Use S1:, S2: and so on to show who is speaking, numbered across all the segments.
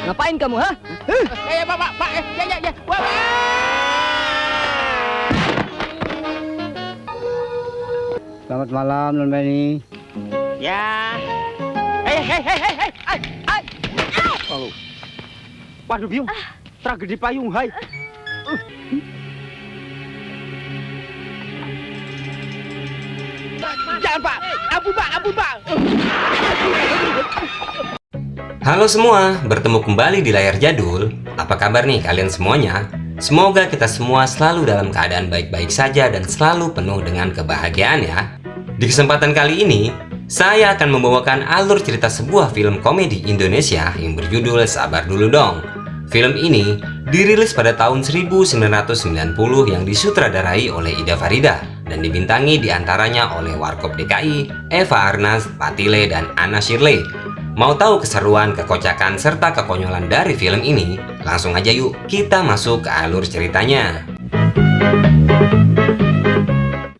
S1: Ngapain kamu, ha?
S2: Ya, Pak. Ya. Wah.
S3: Selamat malam, Non Beni.
S2: Ya. Hei. Ay. Waduh, Biung. Tragedi payung, hai. Jangan, Pak. Ampun, Pak.
S4: Halo semua, bertemu kembali di layar jadul. Apa kabar nih kalian semuanya? Semoga kita semua selalu dalam keadaan baik-baik saja dan selalu penuh dengan kebahagiaan ya. Di kesempatan kali ini, saya akan membawakan alur cerita sebuah film komedi Indonesia yang berjudul Sabar Dulu Dong. Film ini dirilis pada tahun 1990 yang disutradarai oleh Ida Farida dan dibintangi diantaranya oleh Warkop DKI, Eva Arnaz, Patile, dan Anna Shirley. Mau tahu keseruan, kekocakan, serta kekonyolan dari film ini? Langsung aja yuk kita masuk ke alur ceritanya.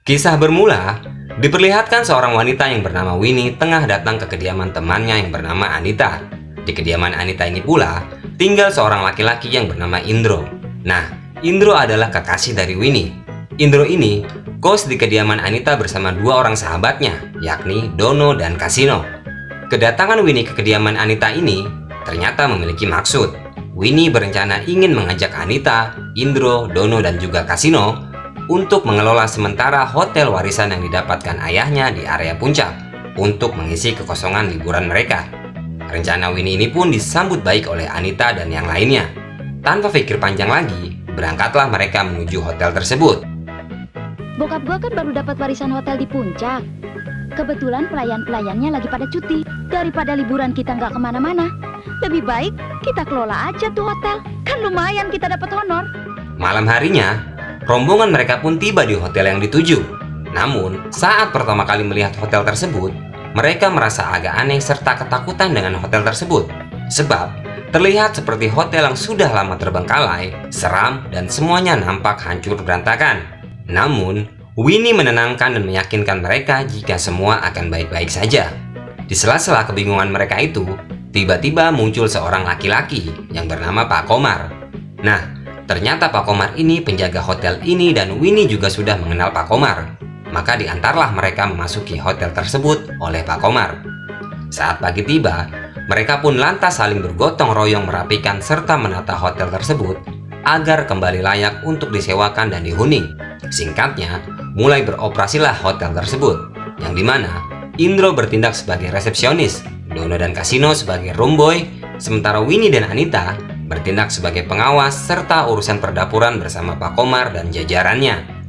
S4: Kisah bermula diperlihatkan seorang wanita yang bernama Winnie tengah datang ke kediaman temannya yang bernama Anita. Di kediaman Anita ini pula tinggal seorang laki-laki yang bernama Indro. Nah, Indro adalah kekasih dari Winnie. Indro ini kos di kediaman Anita bersama dua orang sahabatnya, yakni Dono dan Kasino. Kedatangan Winnie ke kediaman Anita ini ternyata memiliki maksud. Winnie berencana ingin mengajak Anita, Indro, Dono, dan juga Kasino untuk mengelola sementara hotel warisan yang didapatkan ayahnya di area puncak untuk mengisi kekosongan liburan mereka. Rencana Winnie ini pun disambut baik oleh Anita dan yang lainnya. Tanpa pikir panjang lagi, berangkatlah mereka menuju hotel tersebut.
S5: Bokap gua kan baru dapat warisan hotel di puncak. Kebetulan pelayan-pelayannya lagi pada cuti. Daripada liburan kita nggak kemana-mana, lebih baik kita kelola aja tuh hotel. Kan lumayan kita dapat honor.
S4: Malam harinya, rombongan mereka pun tiba di hotel yang dituju. Namun, saat pertama kali melihat hotel tersebut, mereka merasa agak aneh serta ketakutan dengan hotel tersebut. Sebab, terlihat seperti hotel yang sudah lama terbengkalai, seram, dan semuanya nampak hancur berantakan. Namun, Winnie menenangkan dan meyakinkan mereka jika semua akan baik-baik saja. Di sela-sela kebingungan mereka itu, tiba-tiba muncul seorang laki-laki yang bernama Pak Komar. Nah, ternyata Pak Komar ini penjaga hotel ini dan Winnie juga sudah mengenal Pak Komar. Maka diantarlah mereka memasuki hotel tersebut oleh Pak Komar. Saat pagi tiba, mereka pun lantas saling bergotong royong merapikan serta menata hotel tersebut agar kembali layak untuk disewakan dan dihuni. Singkatnya, mulai beroperasilah hotel tersebut, yang dimana Indro bertindak sebagai resepsionis, Dono dan Kasino sebagai room boy, sementara Winnie dan Anita bertindak sebagai pengawas serta urusan perdapuran bersama Pak Komar dan jajarannya.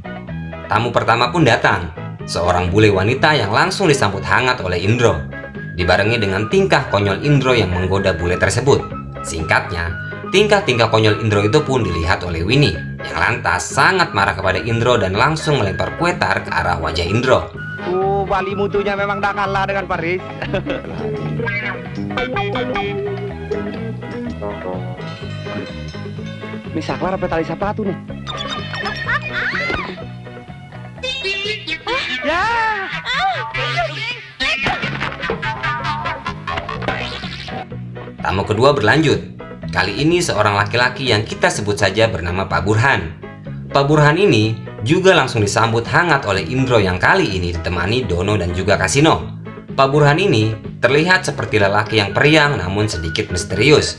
S4: Tamu pertama pun datang, seorang bule wanita yang langsung disambut hangat oleh Indro, dibarengi dengan tingkah konyol Indro yang menggoda bule tersebut. Singkatnya, tingkah-tingkah konyol Indro itu pun dilihat oleh Winnie, yang lantas sangat marah kepada Indro dan langsung melempar kue tar ke arah wajah Indro.
S2: Bali mutunya memang tak kalah dengan Paris. Ini saklar apa tali sepatu nih? Ya.
S4: Tamu kedua berlanjut. Kali ini seorang laki-laki yang kita sebut saja bernama Pak Burhan. Pak Burhan ini juga langsung disambut hangat oleh Indro yang kali ini ditemani Dono dan juga Kasino. Pak Burhan ini terlihat seperti lelaki yang periang namun sedikit misterius.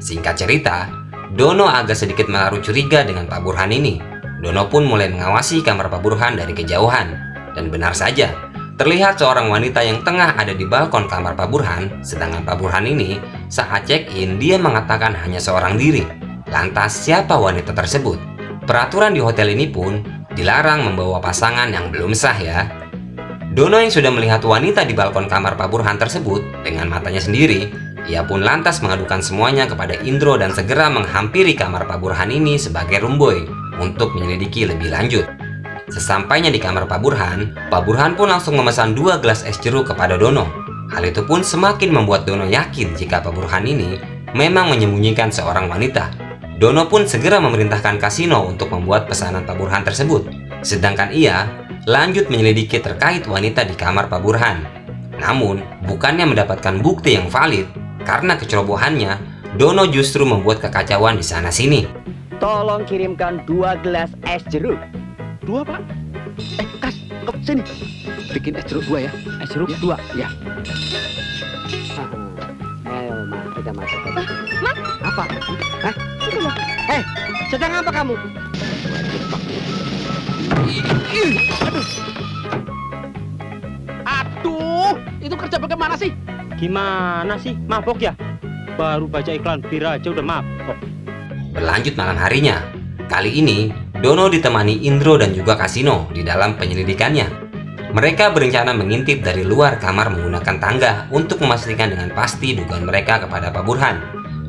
S4: Singkat cerita, Dono agak sedikit menaruh curiga dengan Pak Burhan ini. Dono pun mulai mengawasi kamar Pak Burhan dari kejauhan. Dan benar saja, terlihat seorang wanita yang tengah ada di balkon kamar Pak Burhan, sedangkan Pak Burhan ini saat check-in dia mengatakan hanya seorang diri. Lantas siapa wanita tersebut? Peraturan di hotel ini pun dilarang membawa pasangan yang belum sah ya. Dono yang sudah melihat wanita di balkon kamar Pak Burhan tersebut dengan matanya sendiri, ia pun lantas mengadukan semuanya kepada Indro dan segera menghampiri kamar Pak Burhan ini sebagai room boy untuk menyelidiki lebih lanjut. Sesampainya di kamar Pak Burhan pun langsung memesan 2 gelas es jeruk kepada Dono. Hal itu pun semakin membuat Dono yakin jika Pak Burhan ini memang menyembunyikan seorang wanita. Dono pun segera memerintahkan Kasino untuk membuat pesanan Pak Burhan tersebut. Sedangkan ia lanjut menyelidiki terkait wanita di kamar Pak Burhan. Namun, bukannya mendapatkan bukti yang valid, karena kecerobohannya, Dono justru membuat kekacauan di sana-sini.
S2: Tolong kirimkan 2 gelas es jeruk. 2, Pak? Kas, sini. Bikin es jeruk 2 ya. Es jeruk 2, ya. Ayo, Mak, kita masuk.
S5: Mak.
S2: Apa? Hah?
S5: Itu loh.
S2: Sedang apa kamu? Aduh, itu kerja bagaimana sih?
S3: Gimana sih? Mabok ya? Baru baca iklan bir aja udah mabok.
S4: Berlanjut malam harinya. Kali ini, Dono ditemani Indro dan juga Kasino di dalam penyelidikannya. Mereka berencana mengintip dari luar kamar menggunakan tangga untuk memastikan dengan pasti dugaan mereka kepada Pak Burhan.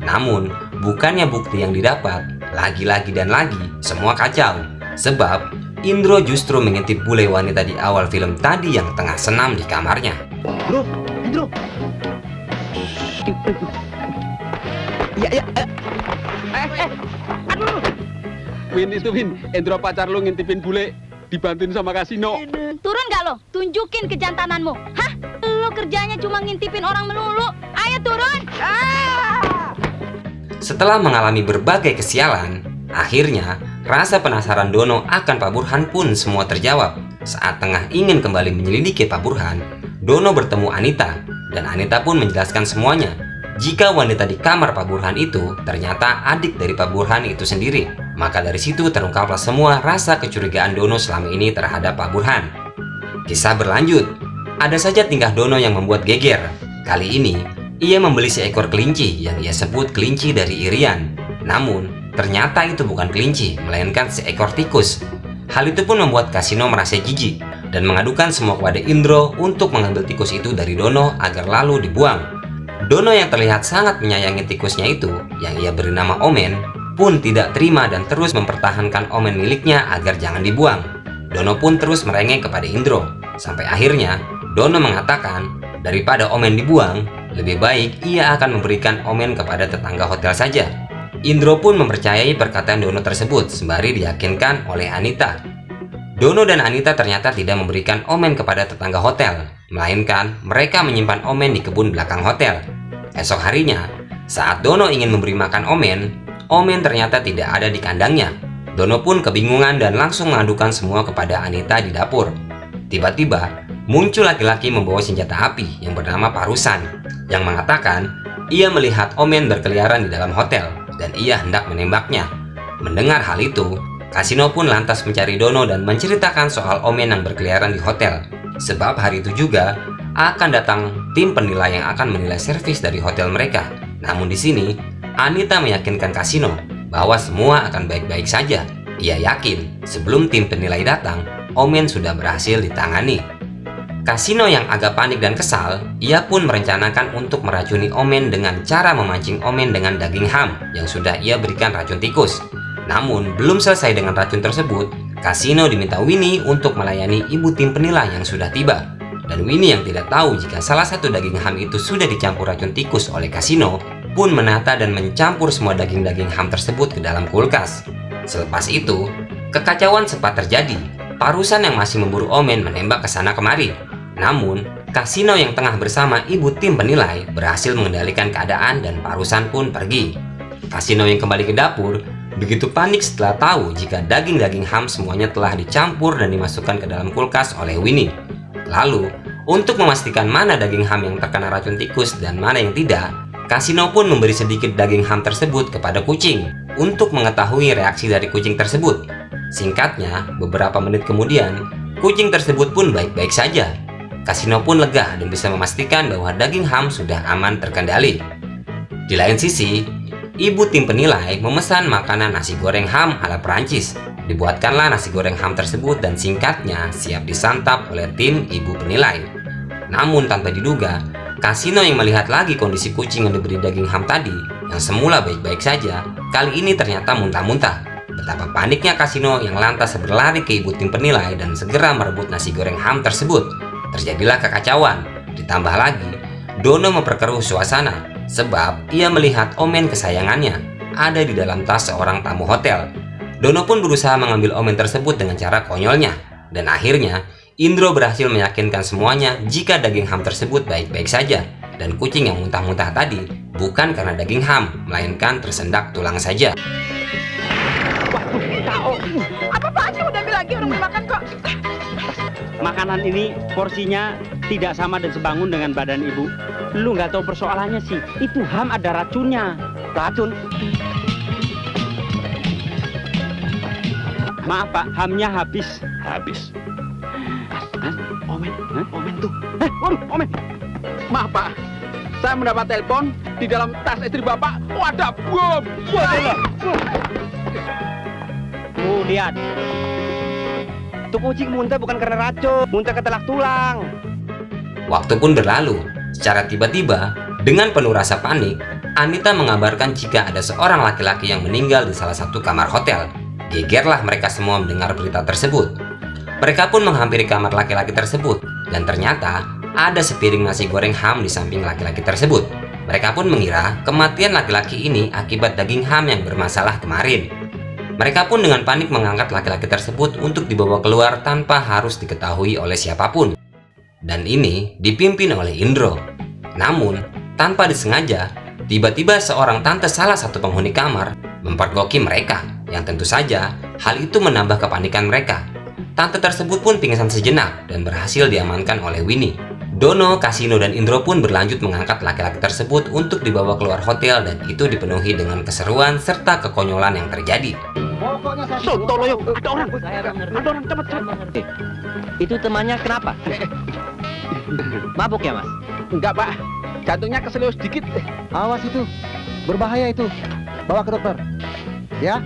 S4: Namun, bukannya bukti yang didapat, lagi-lagi dan lagi, semua kacau. Sebab, Indro justru mengintip bule wanita di awal film tadi yang tengah senam di kamarnya.
S2: Indro. Iya. Aduh.
S1: Win, Indro pacar lu ngintipin bule, dibantuin sama Kasino.
S5: Turun gak lo? Tunjukin kejantananmu. Hah? Lo kerjanya cuma ngintipin orang melulu. Ayo turun.
S4: Setelah mengalami berbagai kesialan, akhirnya rasa penasaran Dono akan Pak Burhan pun semua terjawab. Saat tengah ingin kembali menyelidiki Pak Burhan, Dono bertemu Anita, dan Anita pun menjelaskan semuanya. Jika wanita di kamar Pak Burhan itu ternyata adik dari Pak Burhan itu sendiri, maka dari situ terungkaplah semua rasa kecurigaan Dono selama ini terhadap Pak Burhan. Kisah berlanjut. Ada saja tingkah Dono yang membuat geger. Kali ini, ia membeli seekor kelinci yang ia sebut kelinci dari Irian. Namun, ternyata itu bukan kelinci, melainkan seekor tikus. Hal itu pun membuat Kasino merasa jijik dan mengadukan semua kepada Indro untuk mengambil tikus itu dari Dono agar lalu dibuang. Dono yang terlihat sangat menyayangi tikusnya itu, yang ia beri nama Omen, pun tidak terima dan terus mempertahankan Omen miliknya agar jangan dibuang. Dono pun terus merengek kepada Indro, sampai akhirnya Dono mengatakan daripada Omen dibuang, lebih baik ia akan memberikan Omen kepada tetangga hotel saja. Indro pun mempercayai perkataan Dono tersebut sembari diyakinkan oleh Anita. Dono dan Anita ternyata tidak memberikan Omen kepada tetangga hotel, melainkan mereka menyimpan Omen di kebun belakang hotel. Esok harinya, saat Dono ingin memberi makan Omen, Omen ternyata tidak ada di kandangnya. Dono pun kebingungan dan langsung mengadukan semua kepada Anita di dapur. Tiba-tiba, muncul laki-laki membawa senjata api yang bernama Parusan, yang mengatakan ia melihat Omen berkeliaran di dalam hotel dan ia hendak menembaknya. Mendengar hal itu, Kasino pun lantas mencari Dono dan menceritakan soal Omen yang berkeliaran di hotel. Sebab hari itu juga akan datang tim penilai yang akan menilai servis dari hotel mereka. Namun di sini, Anita meyakinkan Kasino bahwa semua akan baik-baik saja. Ia yakin sebelum tim penilai datang, Omen sudah berhasil ditangani. Kasino yang agak panik dan kesal, ia pun merencanakan untuk meracuni Omen dengan cara memancing Omen dengan daging ham yang sudah ia berikan racun tikus. Namun, belum selesai dengan racun tersebut, Kasino diminta Winnie untuk melayani ibu tim penilai yang sudah tiba. Dan Winnie yang tidak tahu jika salah satu daging ham itu sudah dicampur racun tikus oleh Kasino, pun menata dan mencampur semua daging-daging ham tersebut ke dalam kulkas. Selepas itu, kekacauan sempat terjadi. Parusan yang masih memburu Omen menembak ke sana kemari. Namun, Kasino yang tengah bersama ibu tim penilai berhasil mengendalikan keadaan dan Parusan pun pergi. Kasino yang kembali ke dapur begitu panik setelah tahu jika daging-daging ham semuanya telah dicampur dan dimasukkan ke dalam kulkas oleh Winnie. Lalu, untuk memastikan mana daging ham yang terkena racun tikus dan mana yang tidak, Kasino pun memberi sedikit daging ham tersebut kepada kucing untuk mengetahui reaksi dari kucing tersebut. Singkatnya, beberapa menit kemudian, kucing tersebut pun baik-baik saja. Kasino pun lega dan bisa memastikan bahwa daging ham sudah aman terkendali. Di lain sisi, ibu tim penilai memesan makanan nasi goreng ham ala Perancis. Dibuatkanlah nasi goreng ham tersebut dan singkatnya siap disantap oleh tim ibu penilai. Namun tanpa diduga, Kasino yang melihat lagi kondisi kucing yang diberi daging ham tadi, yang semula baik-baik saja, kali ini ternyata muntah-muntah. Betapa paniknya Kasino yang lantas berlari ke ibu tim penilai dan segera merebut nasi goreng ham tersebut. Terjadilah kekacauan. Ditambah lagi, Dono memperkeruh suasana sebab ia melihat Omen kesayangannya ada di dalam tas seorang tamu hotel. Dono pun berusaha mengambil Omen tersebut dengan cara konyolnya, dan akhirnya Indro berhasil meyakinkan semuanya jika daging ham tersebut baik-baik saja. dan kucing yang muntah-muntah tadi bukan karena daging ham, melainkan tersendak tulang saja.
S2: Apa-apaan sih udah lagi orang mau makan kok?
S3: Makanan ini porsinya tidak sama dan sebangun dengan badan ibu. Lu nggak tahu persoalannya sih. Itu ham ada racunnya.
S2: Racun?
S3: Maaf Pak, hamnya habis.
S1: Habis.
S2: Omen, omen tuh.
S3: Waduh, Omen.
S1: Maaf Pak, saya mendapat telepon di dalam tas istri Bapak. Oh, ada bom.
S3: Tuh lihat. Tuh kucing muntah bukan karena racun, muntah ketelak tulang.
S4: Waktu pun berlalu. Secara tiba-tiba, dengan penuh rasa panik, Anita mengabarkan jika ada seorang laki-laki yang meninggal di salah satu kamar hotel. Gegerlah mereka semua mendengar berita tersebut. Mereka pun menghampiri kamar laki-laki tersebut, dan ternyata ada sepiring nasi goreng ham di samping laki-laki tersebut. Mereka pun mengira kematian laki-laki ini akibat daging ham yang bermasalah kemarin. Mereka pun dengan panik mengangkat laki-laki tersebut untuk dibawa keluar tanpa harus diketahui oleh siapapun. Dan ini dipimpin oleh Indro. Namun, tanpa disengaja, tiba-tiba seorang tante salah satu penghuni kamar mempergoki mereka, yang tentu saja hal itu menambah kepanikan mereka. Tante tersebut pun pingsan sejenak dan berhasil diamankan oleh Winnie. Dono, Kasino, dan Indro pun berlanjut mengangkat laki-laki tersebut untuk dibawa keluar hotel, dan itu dipenuhi dengan keseruan serta kekonyolan yang terjadi.
S3: Sontoloyo, ada orang. Ada orang, cepat.
S2: Itu temannya kenapa? Mabuk ya, Mas?
S1: Enggak Pak, jantungnya keselio sedikit.
S6: Awas itu, berbahaya itu. Bawa ke dokter. Ya?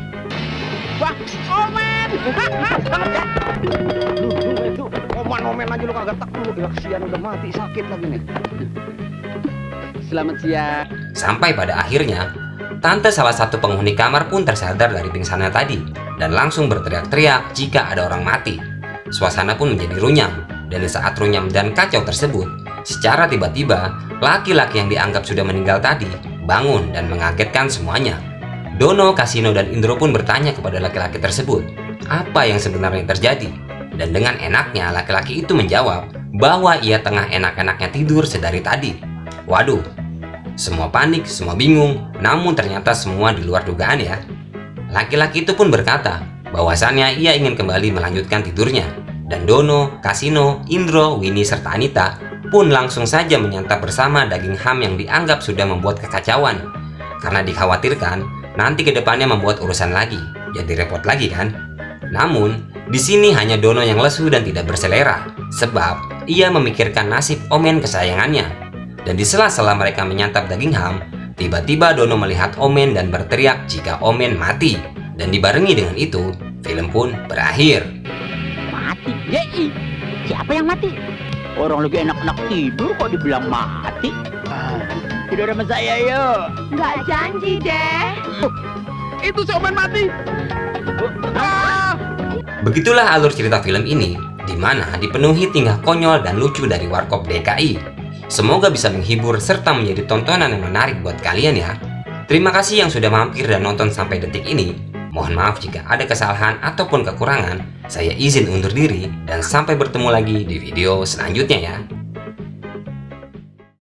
S1: Wah, Omen.
S2: Lu, omen aja lu kagak takut. Ya kesian udah mati, sakit lagi nih.
S1: Selamat siang.
S4: Sampai pada akhirnya, tante salah satu penghuni kamar pun tersadar dari pingsannya tadi dan langsung berteriak-teriak jika ada orang mati. Suasana pun menjadi runyam, dan di saat runyam dan kacau tersebut, secara tiba-tiba, laki-laki yang dianggap sudah meninggal tadi bangun dan mengagetkan semuanya. Dono, Kasino, dan Indro pun bertanya kepada laki-laki tersebut apa yang sebenarnya terjadi. Dan dengan enaknya laki-laki itu menjawab bahwa ia tengah enak-enaknya tidur sedari tadi. Waduh, semua panik, semua bingung, namun ternyata semua di luar dugaan ya. Laki-laki itu pun berkata bahwasannya ia ingin kembali melanjutkan tidurnya. Dan Dono, Kasino, Indro, Winnie, serta Anita pun langsung saja menyantap bersama daging ham yang dianggap sudah membuat kekacauan. Karena dikhawatirkan nanti kedepannya membuat urusan lagi, jadi repot lagi kan? Namun, di sini hanya Dono yang lesu dan tidak berselera, sebab ia memikirkan nasib Omen kesayangannya. Dan di sela-sela mereka menyantap daging ham, tiba-tiba Dono melihat Omen dan berteriak jika Omen mati. Dan dibarengi dengan itu, film pun berakhir.
S2: Mati? Yei, siapa yang mati? Orang lagi enak-enak tidur kok dibilang mati? Tidur sama saya yuk.
S5: Nggak janji deh.
S1: Itu si Omen mati.
S4: Begitulah alur cerita film ini, di mana dipenuhi tingkah konyol dan lucu dari Warkop DKI. Semoga bisa menghibur serta menjadi tontonan yang menarik buat kalian ya. Terima kasih yang sudah mampir dan nonton sampai detik ini. Mohon maaf jika ada kesalahan ataupun kekurangan. Saya izin undur diri dan sampai bertemu lagi di video selanjutnya ya.